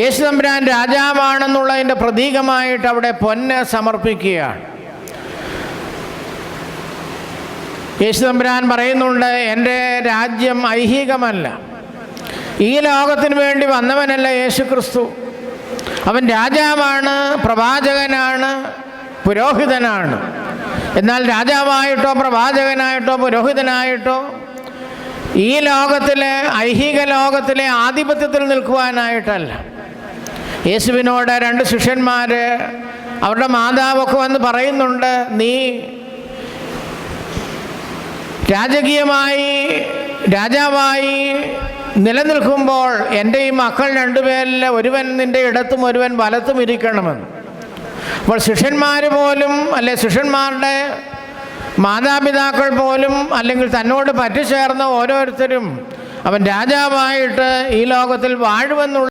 യേശു തമ്പുരാൻ രാജാവാണെന്നുള്ളതിൻ്റെ പ്രതീകമായിട്ട് അവിടെ പൊന്ന് സമർപ്പിക്കുകയാണ്. യേശു തമ്പുരാൻ പറയുന്നുണ്ട്, എൻ്റെ രാജ്യം ഐഹികമല്ല. ഈ ലോകത്തിന് വേണ്ടി വന്നവനല്ല യേശു ക്രിസ്തു. അവൻ രാജാവാണ്, പ്രവാചകനാണ്, പുരോഹിതനാണ്. എന്നാൽ രാജാവായിട്ടോ പ്രവാചകനായിട്ടോ പുരോഹിതനായിട്ടോ ഈ ലോകത്തിലെ ഐഹിക ലോകത്തിലെ ആധിപത്യത്തിൽ നിൽക്കുവാനായിട്ടല്ല. യേശുവിനോട് രണ്ട് ശിഷ്യന്മാർ, അവരുടെ മാതാവൊക്കെ വന്ന് പറയുന്നുണ്ട്, നീ രാജാവായി നിലനിൽക്കുമ്പോൾ എൻ്റെ ഈ മക്കൾ രണ്ടുപേരിൽ ഒരുവൻ നിൻ്റെ ഇടത്തും ഒരുവൻ വലത്തും ഇരിക്കണമെന്ന്. അപ്പോൾ ശിഷ്യന്മാർ പോലും, അല്ലെ ശിഷ്യന്മാരുടെ മാതാപിതാക്കൾ പോലും, അല്ലെങ്കിൽ തന്നോട് പറ്റിച്ചേർന്ന ഓരോരുത്തരും അവൻ രാജാവായിട്ട് ഈ ലോകത്തിൽ വാഴുമെന്നുള്ള